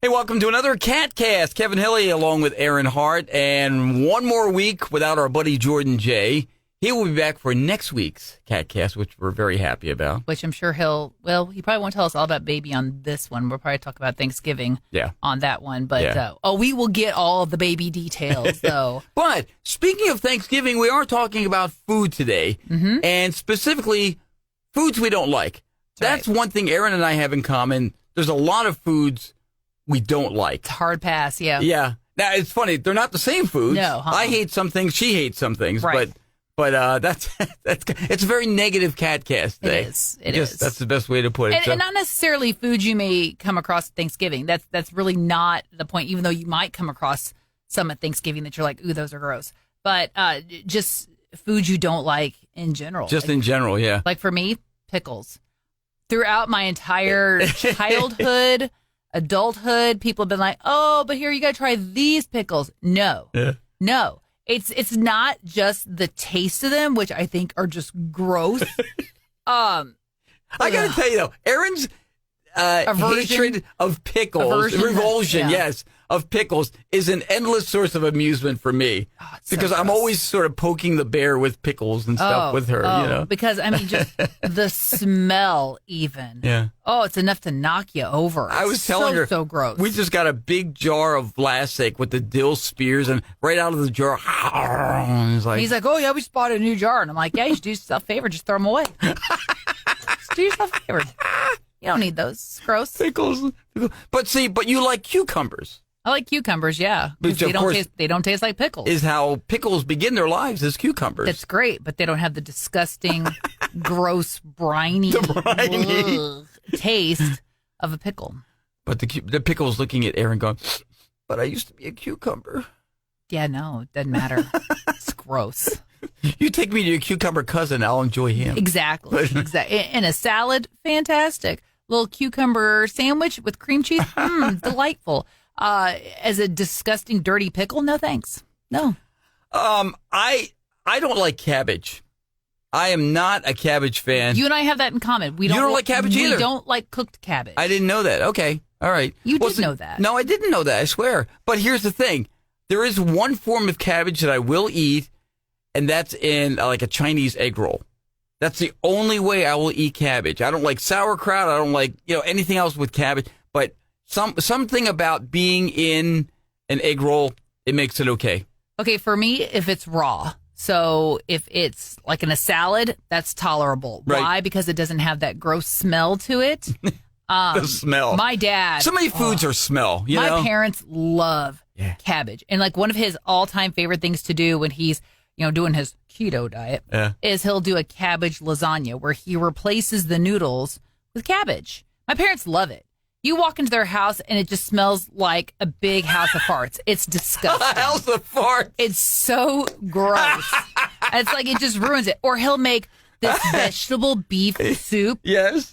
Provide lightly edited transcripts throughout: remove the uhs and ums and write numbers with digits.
Hey, welcome to another KATcast. Kevin Hilly along with Aaron Hart. And one more week without our buddy Jordan J. He will be back for next week's KATcast, which we're very happy about. Which I'm sure he probably won't tell us all about baby on this one. We'll probably talk about Thanksgiving on that one. But, we will get all of the baby details, though. But speaking of Thanksgiving, we are talking about food today. Mm-hmm. And specifically, foods we don't like. That's one thing Aaron and I have in common. There's a lot of foods we don't like. It's a hard pass, yeah. Yeah. Now, it's funny. They're not the same foods. No. I hate some things. She hates some things. Right. But it's a very negative KATcast today. It is. That's the best way to put it. And not necessarily foods you may come across at Thanksgiving. That's really not the point, even though you might come across some at Thanksgiving that you're like, ooh, those are gross. But just foods you don't like in general. Just in general, yeah. Like for me, pickles. Throughout my entire childhood, adulthood, people have been like, oh, but here, you got to try these pickles. No. It's not just the taste of them, which I think are just gross. I got to tell you, though, Aaron's hatred of pickles, revulsion, of pickles, is an endless source of amusement for me. Oh, because I'm always sort of poking the bear with pickles and stuff with her, you know. Because, I mean, just the smell even. Yeah. Oh, it's enough to knock you over. I was telling her, so gross. We just got a big jar of Vlasic with the dill spears, and right out of the jar, he's like, oh, yeah, we spotted a new jar. And I'm like, yeah, you should do yourself a favor. Just throw them away. Just do yourself a favor. You don't need those. It's gross. Pickles. But you like cucumbers. I like cucumbers, yeah. Which, they don't taste like pickles. Is how pickles begin their lives, as cucumbers. That's great, but they don't have the disgusting, gross, briny taste of a pickle. But the pickle's looking at Aaron going, but I used to be a cucumber. Yeah, no, it doesn't matter. It's gross. You take me to your cucumber cousin, I'll enjoy him. Exactly. In a salad, fantastic. Little cucumber sandwich with cream cheese, delightful. As a disgusting, dirty pickle, no thanks. No. I don't like cabbage. I am not a cabbage fan. You and I have that in common. You don't like cabbage either? We don't like cooked cabbage. I didn't know that. Okay. All right. You did know that. No, I didn't know that. I swear. But here's the thing. There is one form of cabbage that I will eat, and that's in like a Chinese egg roll. That's the only way I will eat cabbage. I don't like sauerkraut. I don't like, anything else with cabbage. But something about being in an egg roll, it makes it okay. Okay, for me, if it's raw. So if it's like in a salad, that's tolerable. Right. Why? Because it doesn't have that gross smell to it. The smell. My dad. So many foods are smell, My parents love cabbage. And like one of his all-time favorite things to do when he's, doing his keto diet is he'll do a cabbage lasagna where he replaces the noodles with cabbage. My parents love it. You walk into their house and it just smells like a big house of farts. It's disgusting. A house of farts. It's so gross. It's like it just ruins it. Or he'll make this vegetable beef soup,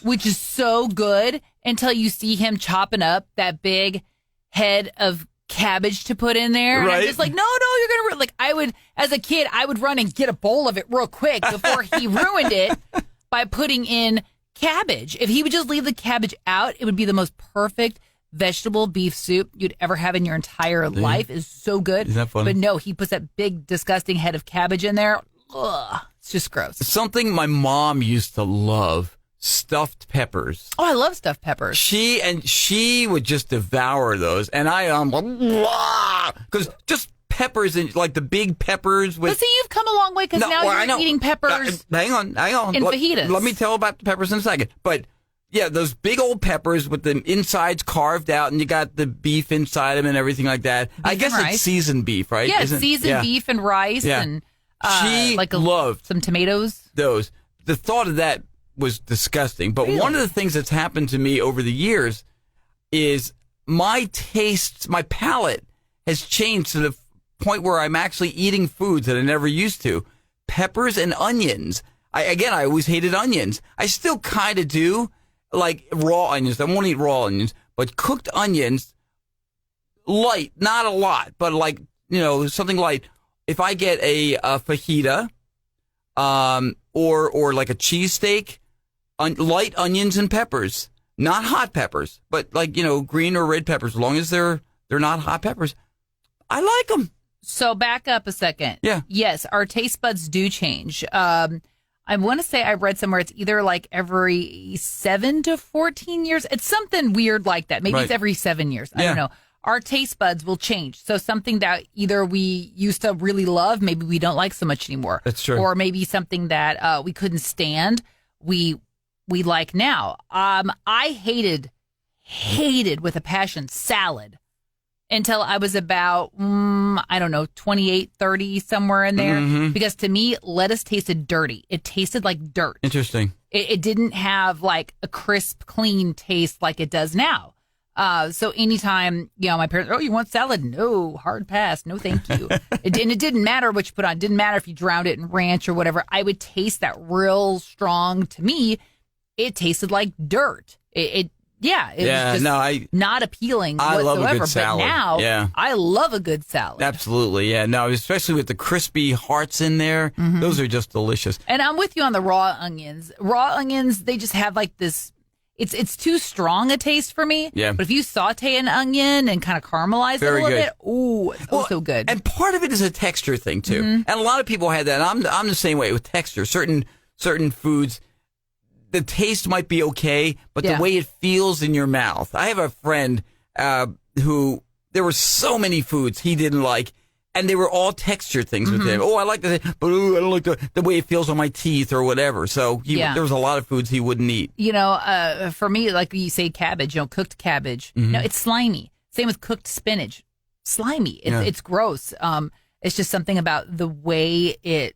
which is so good until you see him chopping up that big head of cabbage to put in there. And I'm just like, no, you're gonna like. I would, as a kid, I would run and get a bowl of it real quick before he ruined it by putting in cabbage. If he would just leave the cabbage out, it would be the most perfect vegetable beef soup you'd ever have in your entire life. It's so good. Isn't that funny? But no, he puts that big, disgusting head of cabbage in there. Ugh, it's just gross. Something my mom used to love, stuffed peppers. Oh, I love stuffed peppers. She would just devour those. And I, because just peppers and like the big peppers with. But see, you've come a long way because now you're eating peppers. Hang on. And fajitas. Let me tell about the peppers in a second. But yeah, those big old peppers with the insides carved out, and you got the beef inside them and everything like that. I guess it's seasoned beef, right? Yeah, seasoned beef and rice and she loved some tomatoes. Those. The thought of that was disgusting. But one of the things that's happened to me over the years is my palate has changed to the point where I'm actually eating foods that I never used to. Peppers and onions. I always hated onions. I still kind of do, like raw onions. I won't eat raw onions, but cooked onions, light, not a lot, but like, something light. If I get a fajita, or like a cheesesteak, light onions and peppers. not hot peppers, but like, green or red peppers, as long as they're not hot peppers, I like them. So back up a second. Yeah. Yes, our taste buds do change. I want to say I read somewhere it's either like every 7 to 14 years. It's something weird like that. Maybe it's every 7 years. I don't know. Our taste buds will change. So something that either we used to really love, maybe we don't like so much anymore. That's true. Or maybe something that we couldn't stand, we like now. I hated with a passion salad until I was about, 28, 30, somewhere in there. Mm-hmm. Because to me, lettuce tasted dirty. It tasted like dirt. Interesting. It didn't have like a crisp, clean taste like it does now. So anytime, my parents, you want salad? No, hard pass. No, thank you. It didn't matter what you put on. It didn't matter if you drowned it in ranch or whatever. I would taste that real strong. To me, it tasted like dirt. It was just not appealing whatsoever. Love a good salad. But now, I love a good salad. Absolutely, yeah. No, especially with the crispy hearts in there. Mm-hmm. Those are just delicious. And I'm with you on the raw onions. Raw onions, they just have like this, it's too strong a taste for me. Yeah. But if you saute an onion and kind of caramelize it a little bit, it's so good. And part of it is a texture thing, too. Mm-hmm. And a lot of people have that. I'm the same way with texture. Certain foods, the taste might be okay, but the way it feels in your mouth. I have a friend who, there were so many foods he didn't like, and they were all texture things with him. Oh, I like this, but I don't like the way it feels on my teeth or whatever. So there was a lot of foods he wouldn't eat. For me, like you say cabbage, cooked cabbage. Mm-hmm. No, it's slimy. Same with cooked spinach. Slimy. It's gross. It's just something about the way it,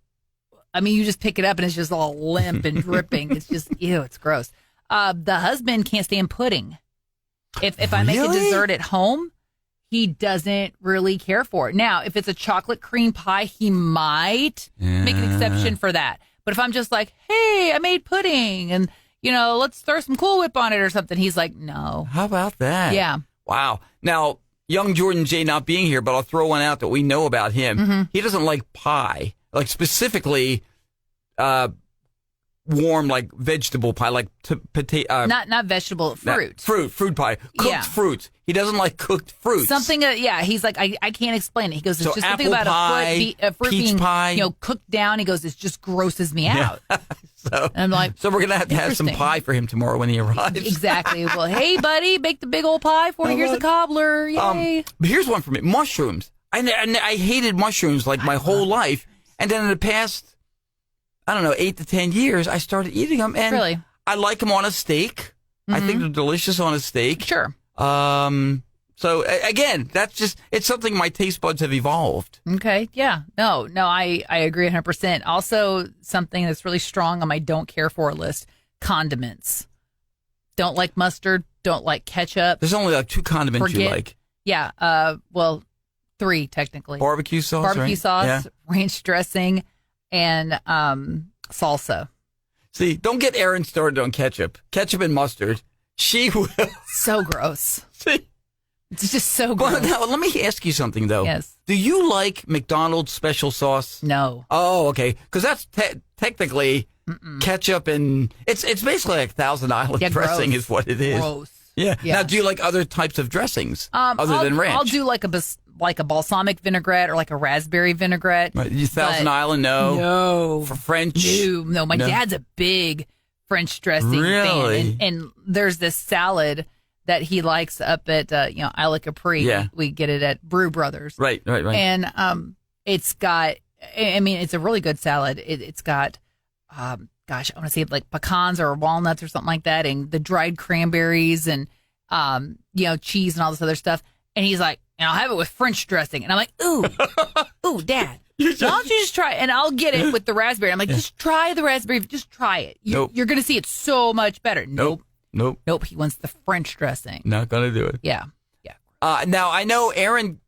you just pick it up and it's just all limp and dripping. It's just, it's gross. The husband can't stand pudding. If I make a dessert at home, he doesn't really care for it. Now, if it's a chocolate cream pie, he might make an exception for that. But if I'm just like, hey, I made pudding and, let's throw some Cool Whip on it or something, he's like, no. How about that? Yeah. Wow. Now, young Jordan J not being here, but I'll throw one out that we know about him. Mm-hmm. He doesn't like pie. Like specifically warm, like vegetable pie, like potato. Not vegetable, fruit. Fruit pie. Cooked fruits. He doesn't like cooked fruits. Something, he's like, I can't explain it. He goes, it's just something about pie, a fruit being, pie. Cooked down. He goes, it just grosses me out. And I'm like, so we're going to have some pie for him tomorrow when he arrives. Exactly. Well, hey, buddy, bake the big old pie for you. Here's a cobbler. Yay. But here's one for me. Mushrooms. I hated mushrooms like my whole life. And then in the past, 8 to 10 years, I started eating them. And really? I like them on a steak. Mm-hmm. I think they're delicious on a steak. Sure. So again, it's something my taste buds have evolved. Okay. Yeah. No, I agree 100%. Also, something that's really strong on my don't care for list, condiments. Don't like mustard. Don't like ketchup. There's only like 2 condiments you like. Yeah. 3 technically. Barbecue sauce. Barbecue sauce, ranch dressing, and salsa. See, don't get Erin started on ketchup. Ketchup and mustard. She will. So gross. See? It's just so gross. Well, now, let me ask you something, though. Yes. Do you like McDonald's special sauce? No. Oh, okay. Because that's technically ketchup and it's basically like Thousand Island dressing is what it is. Gross. Yeah. Now, do you like other types of dressings other than ranch? I'll do like a balsamic vinaigrette or like a raspberry vinaigrette. Right. Thousand Island, no. No. For French? No. My dad's a big French dressing fan. And there's this salad that he likes up at, Isla Capri. Yeah. We get it at Brew Brothers. Right. And it's got, it's a really good salad. It's got, I want to say like pecans or walnuts or something like that, and the dried cranberries and, cheese and all this other stuff. And he's like, and I'll have it with French dressing. And I'm like, ooh, Dad. Why don't you just try it? And I'll get it with the raspberry. I'm like, just try the raspberry. Just try it. You're going to see it's so much better. Nope. He wants the French dressing. Not going to do it. Yeah. Now, I know, Erin,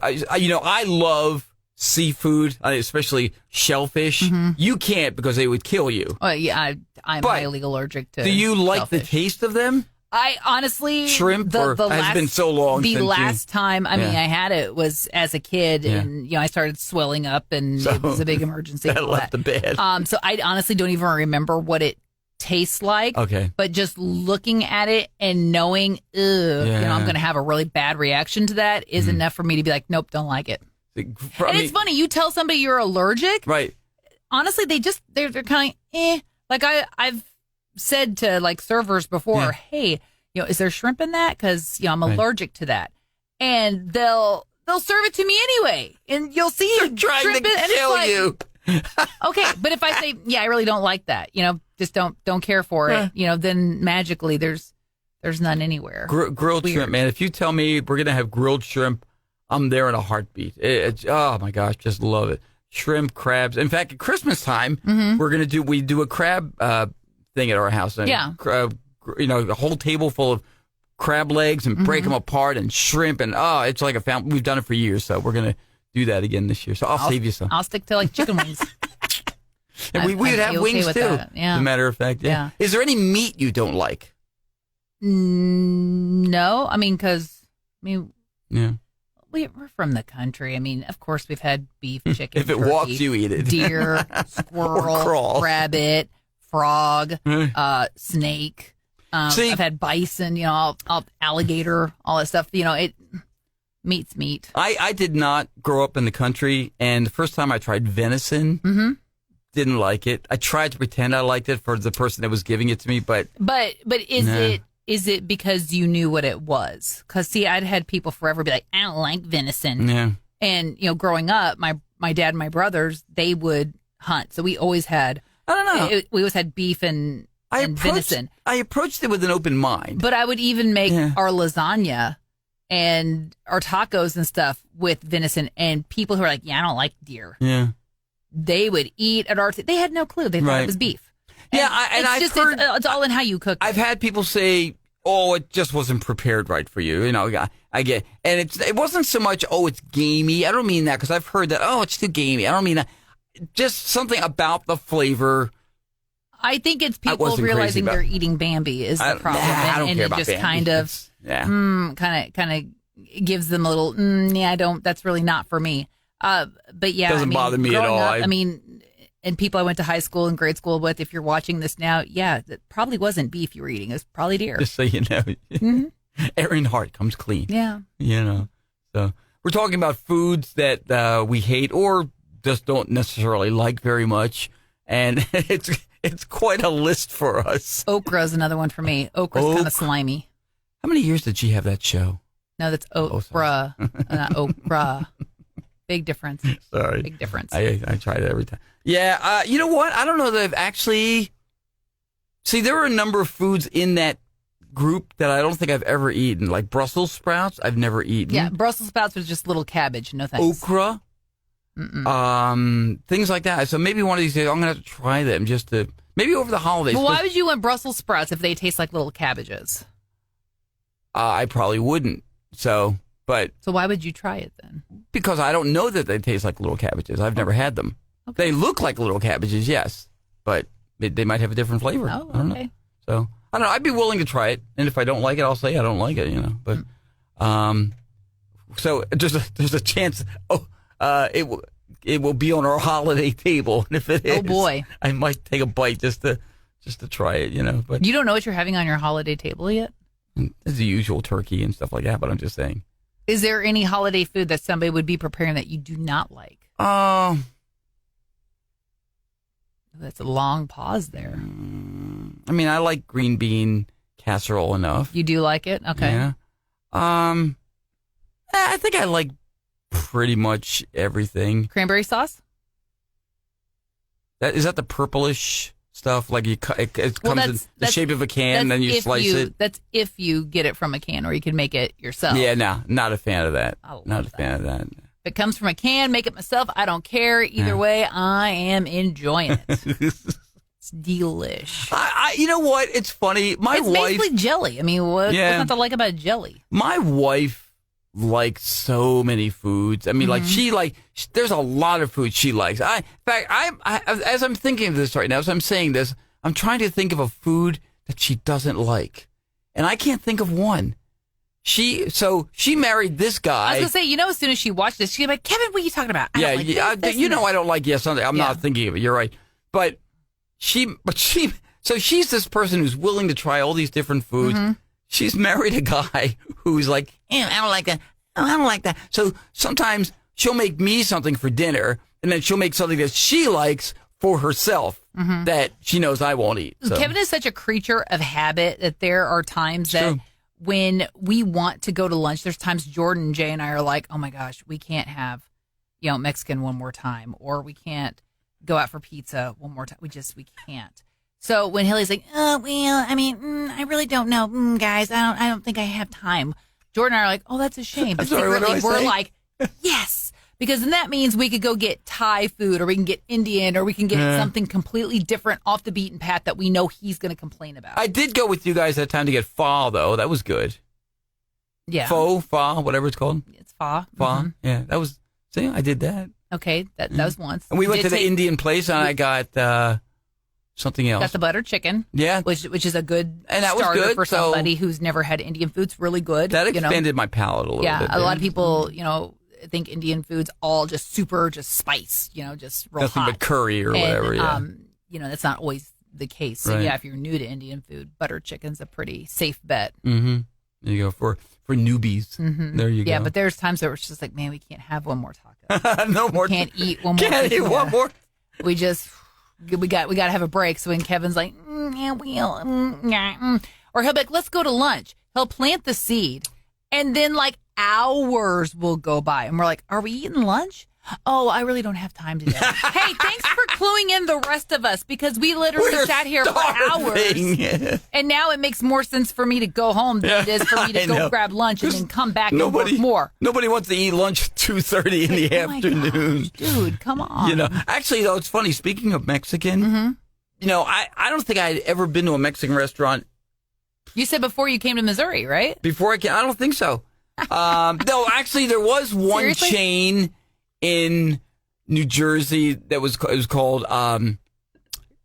I love seafood, especially shellfish. Mm-hmm. You can't because they would kill you. Oh, yeah. I'm highly allergic to Do you like shellfish. the taste of them? I honestly, shrimp has been so long. The last time, I had it was as a kid, and I started swelling up, and it was a big emergency. That left the bed. So I honestly don't even remember what it tastes like. Okay. But just looking at it and knowing, I'm going to have a really bad reaction to that is enough for me to be like, nope, don't like it. It's funny. You tell somebody you're allergic. Right. Honestly, they're kind of Like I've said to like servers before, hey, is there shrimp in that? Because I'm allergic to that, and they'll serve it to me anyway, and you'll see they're trying shrimp to kill you. Okay, but if I say, I really don't like that, just don't care for it, then magically there's none anywhere. Grilled shrimp, man. If you tell me we're gonna have grilled shrimp, I'm there in a heartbeat. Oh my gosh, just love it. Shrimp, crabs. In fact, at Christmas time, we do a crab thing at our house. And, a whole table full of crab legs and break them apart and shrimp and it's like we've done it for years, so we're gonna do that again this year. So I'll save you some. I'll stick to like chicken wings. And we would have wings too. That. Yeah. As a matter of fact, yeah. Is there any meat you don't like? No, yeah. We're from the country. Of course, we've had beef, chicken, if it turkey, walks, you eat it. Deer, squirrel, rabbit, frog, snake. I've had bison, alligator, all that stuff. Meat's meat. I did not grow up in the country, and the first time I tried venison, didn't like it. I tried to pretend I liked it for the person that was giving it to me, but is it because you knew what it was? Because see, I'd had people forever be like, I don't like venison. Yeah. And growing up, my dad and my brothers, they would hunt, so we always had. I don't know. We always had beef and venison. I approached it with an open mind. But I would even make our lasagna and our tacos and stuff with venison, and people who are like, I don't like deer. Yeah. They would eat at our. They had no clue. They thought it was beef. And I've heard it's all in how you cook. I've had people say, "Oh, it just wasn't prepared right for you." I get, and it wasn't so much, "Oh, it's gamey." I don't mean that because I've heard that. "Oh, it's too gamey." I don't mean that. Just something about the flavor. I think it's people realizing they're eating Bambi is the problem, I don't care it about just Bambi. kind of gives them a little. I don't. That's really not for me. But yeah, doesn't bother me at all. And people I went to high school and grade school with, if you're watching this now, it probably wasn't beef you were eating. It was probably deer. Just so you know. Erin Hart comes clean. Yeah. So we're talking about foods that we hate or just don't necessarily like very much. And it's quite a list for us. Okra is another one for me. Okra's kind of slimy. How many years did she have that show? No, that's okra, not okra. Big difference. Sorry. Big difference. I try it every time. Yeah. You know what? I don't know that I've actually... See, there are a number of foods in that group that I don't think I've ever eaten. Like Brussels sprouts, I've never eaten. Yeah, Brussels sprouts was just little cabbage. No thanks. Okra. Things like that. So maybe one of these days I'm going to have to try them just to... Maybe over the holidays. Well, why would you want Brussels sprouts if they taste like little cabbages? I probably wouldn't. So why would you try it then? Because I don't know that they taste like little cabbages. I've never had them. Okay. They look like little cabbages, yes, but they might have a different flavor. Oh, I don't know. So I don't know. I'd be willing to try it, and if I don't like it, I'll say I don't like it. But so there's a chance. It will be on our holiday table, and if it is, oh boy, I might take a bite just to try it. But you don't know what you're having on your holiday table yet. It's the usual turkey and stuff like that, but I'm just saying. Is there any holiday food that somebody would be preparing that you do not like? That's a long pause there. I like green bean casserole enough. You do like it? Okay. Yeah. I think I like pretty much everything. Cranberry sauce? Is that the purplish stuff? Like it comes in the shape of a can, then you slice it. That's if you get it from a can, or you can make it yourself. Yeah, no, not a fan of that. Not a fan of that. If it comes from a can, make it myself. I don't care. Either way, I am enjoying it. It's delish. You know what? It's funny. It's basically jelly. What's not to like about jelly? My wife likes so many foods. There's a lot of food she likes. In fact, as I'm thinking of this right now, as I'm saying this, I'm trying to think of a food that she doesn't like, and I can't think of one. She married this guy. I was gonna say, as soon as she watched this, she'd be like, "Kevin, what are you talking about?" I don't like I don't like. Yes, I'm not thinking of it. You're right, but she So she's this person who's willing to try all these different foods. Mm-hmm. She's married a guy who's like, I don't like that. I don't like that. So sometimes she'll make me something for dinner, and then she'll make something that she likes for herself that she knows I won't eat. So. Kevin is such a creature of habit that there are times that when we want to go to lunch, there's times Jordan, Jay, and I are like, oh my gosh, we can't have, Mexican one more time, or we can't go out for pizza one more time. We can't. So when Haley's like, I really don't know, guys. I don't think I have time. Jordan and I are like, oh, that's a shame. But secretly, we're like, yes. Because then that means we could go get Thai food, or we can get Indian, or we can get something completely different off the beaten path that we know he's going to complain about. I did go with you guys that time to get pho, though. That was good. Yeah. Pho, whatever it's called. It's pho. Pho. Mm-hmm. Yeah, that was, see, I did that. Okay, that was once. And we went to the Indian place, and I got something else. Got the butter chicken. Yeah. Which is a good and that starter was good, for somebody who's never had Indian food. It's really good. That expanded my palate a little bit. Yeah, a lot of people, think Indian food's all just super, just spice, just real nothing hot. But curry or whatever, yeah. That's not always the case. So, if you're new to Indian food, butter chicken's a pretty safe bet. Mm-hmm. There you go, for newbies. Mm-hmm. There you go. Yeah, but there's times where it's just like, man, we can't have one more taco. No more. We can't eat one more. Can't eat one more. We got to have a break. So when Kevin's like, or he'll be like, let's go to lunch. He'll plant the seed, and then like hours will go by, and we're like, are we eating lunch? Oh, I really don't have time today. Hey, thanks for cluing in the rest of us, because we literally sat here for hours. And now it makes more sense for me to go home than it is for me to go grab lunch and then come back and work more. Nobody wants to eat lunch at 2:30 in the afternoon. Gosh, dude, come on. Actually, though, it's funny. Speaking of Mexican, I don't think I'd ever been to a Mexican restaurant. You said before you came to Missouri, right? Before I came, I don't think so. No, actually, there was one Seriously? chain in New Jersey that was called Casa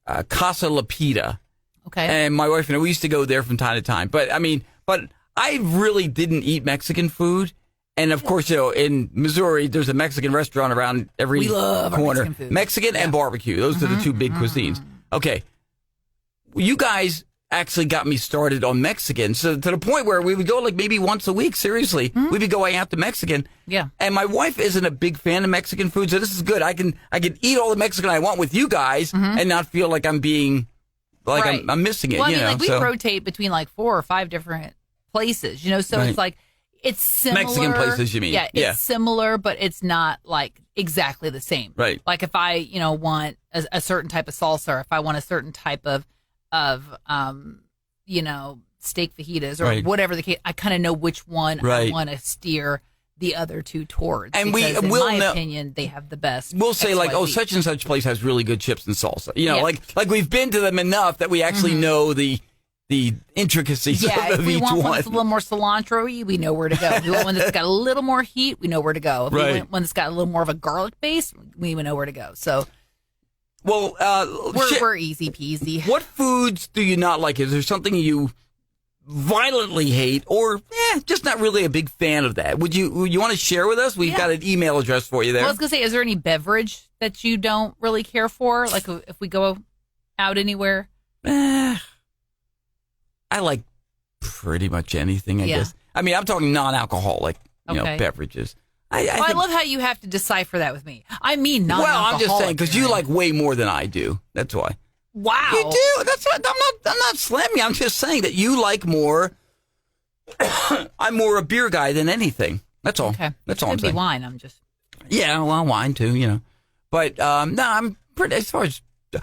Lapida. Okay. And my wife and I, we used to go there from time to time. But I really didn't eat Mexican food. And of course, in Missouri, there's a Mexican restaurant around every corner. Mexican and barbecue. Those are the two big cuisines. Okay. Well, you guys actually got me started on Mexican, so to the point where we would go like maybe once a week. Seriously, we'd be going out to Mexican. Yeah. And my wife isn't a big fan of Mexican food, so this is good. I can eat all the Mexican I want with you guys and not feel like I'm being like I'm missing it. Well, we rotate between like 4 or 5 different places. So it's like it's similar. Mexican places, you mean? Yeah, it's similar, but it's not like exactly the same. Right. Like if I want a certain type of salsa, or if I want a certain type of steak fajitas or whatever the case, I kind of know which one I want to steer the other two towards. And in my opinion, they have the best. We'll say XYZ. Such and such place has really good chips and salsa. Like we've been to them enough that we actually know the intricacies of each one. If we want one that's a little more cilantro-y, we know where to go. If we want one that's got a little more heat, we know where to go. If we want one that's got a little more of a garlic base, we know where to go. So. Well, we're easy peasy. What foods do you not like? Is there something you violently hate, or just not really a big fan of that? Would you want to share with us? We've got an email address for you there. Well, I was gonna say, is there any beverage that you don't really care for? Like if we go out anywhere? I like pretty much anything, I guess. I mean, I'm talking non-alcoholic, beverages. I love how you have to decipher that with me. I mean, non-alcoholic. Well, I'm just saying because you like way more than I do. That's why. Wow, you do. That's what, I'm not slamming. I'm just saying that you like more. I'm more a beer guy than anything. That's all. Okay, that's all I'm saying. Could be wine. I'm just. Yeah, well, wine too. But no, I'm pretty. As far as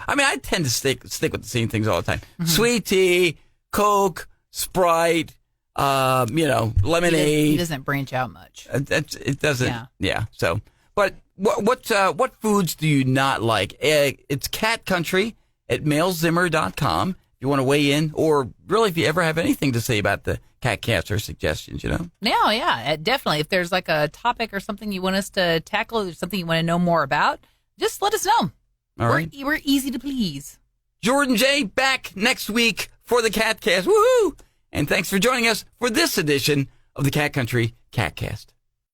I tend to stick with the same things all the time. Mm-hmm. Sweet tea, Coke, Sprite. Lemonade. He doesn't branch out much. It doesn't. Yeah. So, but what foods do you not like? It's Cat Country at mailzimmer.com. If you want to weigh in, or really if you ever have anything to say about the KATcast or suggestions, Yeah, definitely. If there's like a topic or something you want us to tackle, or something you want to know more about, just let us know. All right. We're easy to please. Jordan J. back next week for the KATcast. Woohoo! And thanks for joining us for this edition of the Cat Country KATcast.